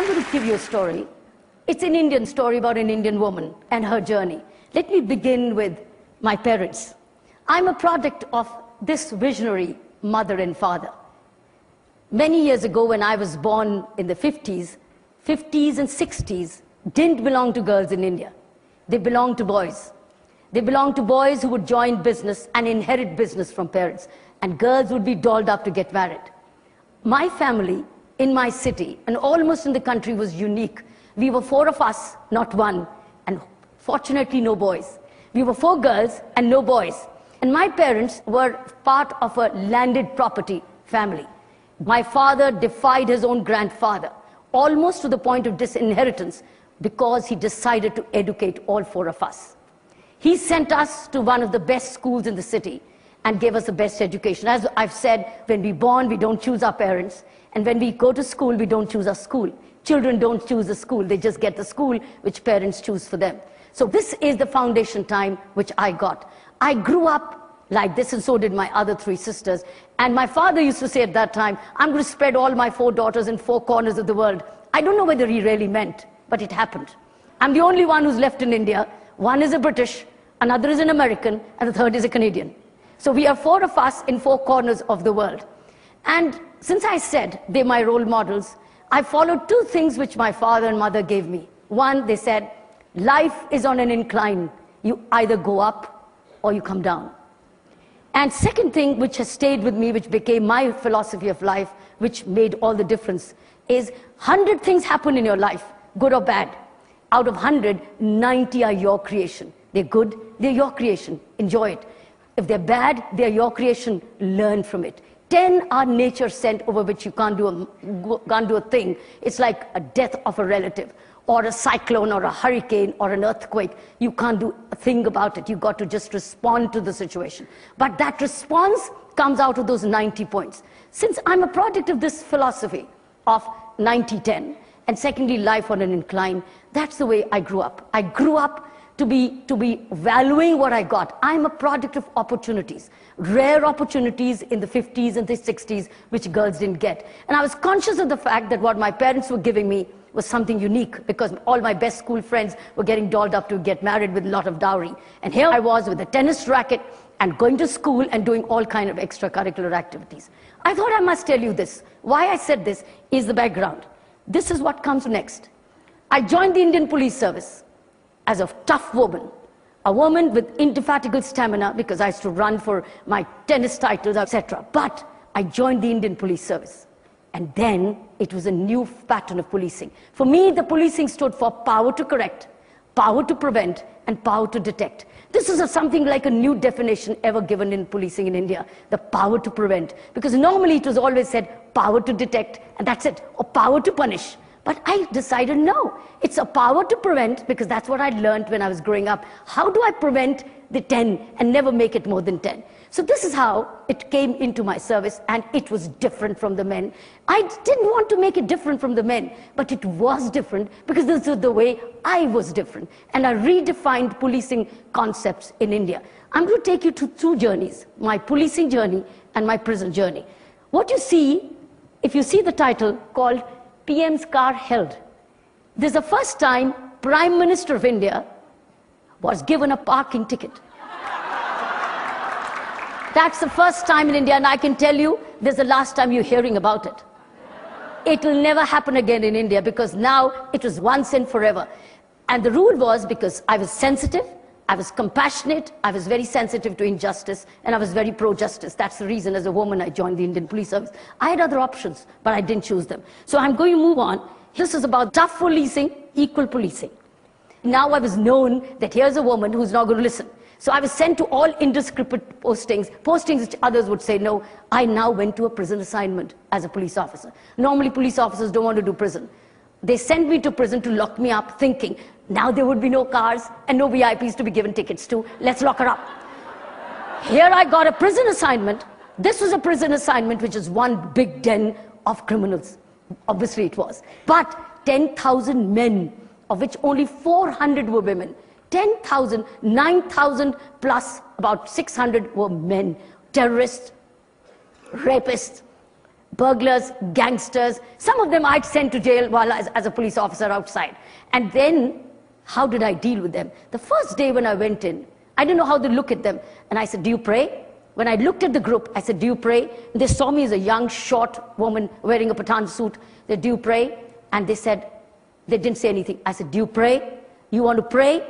I'm going to give you a story. It's an Indian story about an Indian woman and her journey. Let me begin with my parents. I'm a product of this visionary mother and father. Many years ago, when I was born in the 50s and 60s didn't belong to girls in India. They belonged to boys. They belonged to boys who would join business and inherit business from parents. And girls would be dolled up to get married. My family in my city and almost in the country was unique. We were 4 of us, not one, and fortunately no boys. We were 4 girls and no boys. And my parents were part of a landed property family. My father defied his own grandfather, almost to the point of disinheritance, because he decided to educate all 4 of us. He sent us to one of the best schools in the city and gave us the best education. As I've said, when we're born, we don't choose our parents. And when we go to school, we don't choose our school. Children don't choose the school. They just get the school which parents choose for them. So this is the foundation time which I got. I grew up like this, and so did my other 3 sisters. And my father used to say at that time, I'm going to spread all my 4 daughters in 4 corners of the world. I don't know whether he really meant, but it happened. I'm the only one who's left in India. One is a British, another is an American, and the third is a Canadian. So we are 4 of us in 4 corners of the world. And since I said they're my role models, I followed 2 things which my father and mother gave me. One, they said, life is on an incline. You either go up or you come down. And second thing which has stayed with me, which became my philosophy of life, which made all the difference, is 100 things happen in your life, good or bad. Out of 100, 90 are your creation. They're good, they're your creation. Enjoy it. If they're bad, they're your creation. Learn from it. 10 are nature sent, over which you can't do a thing. It's like a death of a relative, or a cyclone, or a hurricane, or an earthquake. You can't do a thing about it. You've got to just respond to the situation. But that response comes out of those 90 points. Since I'm a product of this philosophy of 90-10, and secondly, life on an incline, that's the way I grew up. I grew up to be valuing what I got. I'm a product of opportunities, rare opportunities in the 50s and the 60s, which girls didn't get. And I was conscious of the fact that what my parents were giving me was something unique, because all my best school friends were getting dolled up to get married with a lot of dowry. And here I was with a tennis racket and going to school and doing all kinds of extracurricular activities. I thought I must tell you this. Why I said this is the background. This is what comes next. I joined the Indian Police Service as a tough woman, a woman with indefatigable stamina, because I used to run for my tennis titles, etc. But I joined the Indian Police Service. And then it was a new pattern of policing. For me, the policing stood for power to correct, power to prevent, and power to detect. This is something like a new definition ever given in policing in India, the power to prevent. Because normally it was always said power to detect, and that's it, or power to punish. But I decided no, it's a power to prevent, because that's what I learned when I was growing up. How do I prevent the 10 and never make it more than 10? So this is how it came into my service, and it was different from the men. I didn't want to make it different from the men, but it was different because this is the way I was different. And I redefined policing concepts in India. I'm going to take you to 2 journeys, my policing journey and my prison journey. What you see, if you see the title called PM's car held. This is the first time Prime Minister of India was given a parking ticket. That's the first time in India, and I can tell you, this is the last time you're hearing about it. It will never happen again in India, because now it was once and forever. And the rule was, because I was sensitive, I was compassionate, I was very sensitive to injustice, and I was very pro-justice. That's the reason, as a woman, I joined the Indian Police Service. I had other options, but I didn't choose them. So I'm going to move on. This is about tough policing, equal policing. Now I was known that here's a woman who's not going to listen. So I was sent to all indiscriminate postings which others would say no. I now went to a prison assignment as a police officer. Normally police officers don't want to do prison. They sent me to prison to lock me up, thinking, now there would be no cars and no VIPs to be given tickets to. Let's lock her up. Here I got a prison assignment. This was a prison assignment, which is one big den of criminals. Obviously it was. But 10,000 men, of which only 400 were women. 10,000, 9,000 plus about 600 were men. Terrorists, rapists, burglars, gangsters. Some of them I'd sent to jail while as a police officer outside. And then, how did I deal with them? The first day when I went in, I didn't know how to look at them. And I said, do you pray? When I looked at the group, I said, do you pray? And they saw me as a young, short woman wearing a Pathan suit. They said, do you pray? And they said, they didn't say anything. I said, do you pray? You want to pray?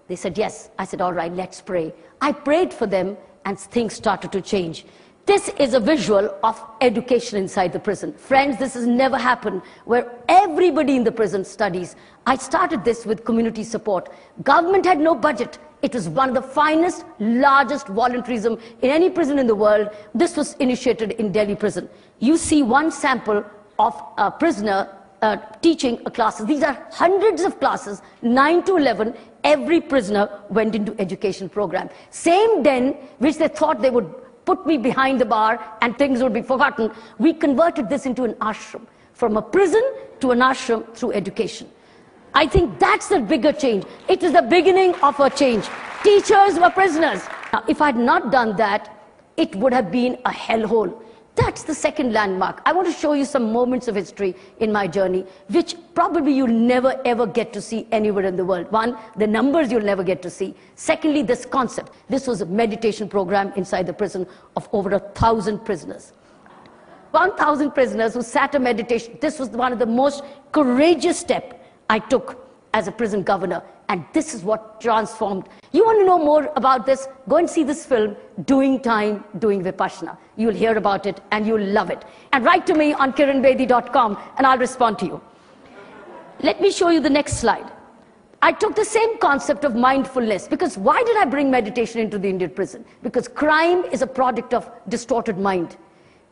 They said, yes. I said, all right, let's pray. I prayed for them and things started to change. This is a visual of education inside the prison. Friends, this has never happened where everybody in the prison studies. I started this with community support. Government had no budget. It was one of the finest, largest volunteerism in any prison in the world. This was initiated in Delhi prison. You see one sample of a prisoner teaching a class. These are hundreds of classes, 9 to 11. Every prisoner went into education program. Same den, which they thought they would put me behind the bar and things would be forgotten, we converted this into an ashram. From a prison to an ashram through education. I think that's the bigger change. It is the beginning of a change. Teachers were prisoners. Now, if I had not done that, it would have been a hellhole. That's the second landmark. I want to show you some moments of history in my journey, which probably you'll never ever get to see anywhere in the world. One, the numbers you'll never get to see. Secondly, this concept. This was a meditation program inside the prison of over 1,000 prisoners. 1,000 prisoners who sat a meditation. This was one of the most courageous steps I took as a prison governor. And this is what transformed. You want to know more about this? Go and see this film, Doing Time, Doing Vipassana. You'll hear about it and you'll love it. And write to me on kiranbedi.com and I'll respond to you. Let me show you the next slide. I took the same concept of mindfulness, because why did I bring meditation into the Indian prison? Because crime is a product of distorted mind.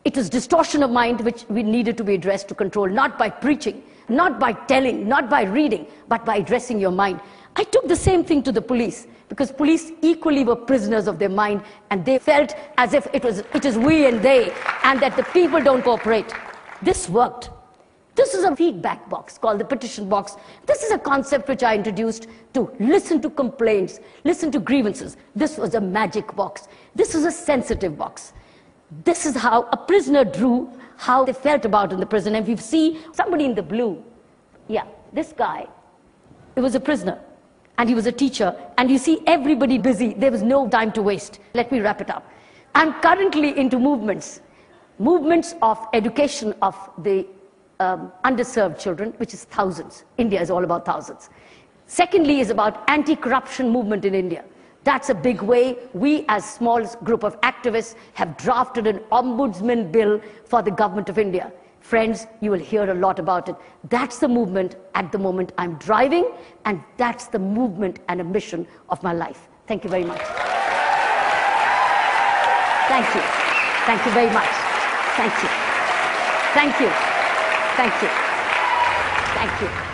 It was distortion of mind which we needed to be addressed to control, not by preaching, not by telling, not by reading, but by addressing your mind. I took the same thing to the police, because police equally were prisoners of their mind, and they felt as if it is we and they, and that the people don't cooperate. This worked. This is a feedback box called the petition box. This is a concept which I introduced to listen to complaints, listen to grievances. This was a magic box. This was a sensitive box. This is how a prisoner drew how they felt about in the prison. And if you see somebody in the blue, yeah, this guy, he was a prisoner and he was a teacher, and you see everybody busy. There was no time to waste. Let me wrap it up. I'm currently into movements of education of the underserved children, which is thousands. India is all about thousands. Secondly is about anti-corruption movement in India. That's a big way. We, as a small group of activists, have drafted an ombudsman bill for the government of India. Friends, you will hear a lot about it. That's the movement at the moment I'm driving, and that's the movement and a mission of my life. Thank you very much. Thank you. Thank you very much. Thank you. Thank you. Thank you. Thank you.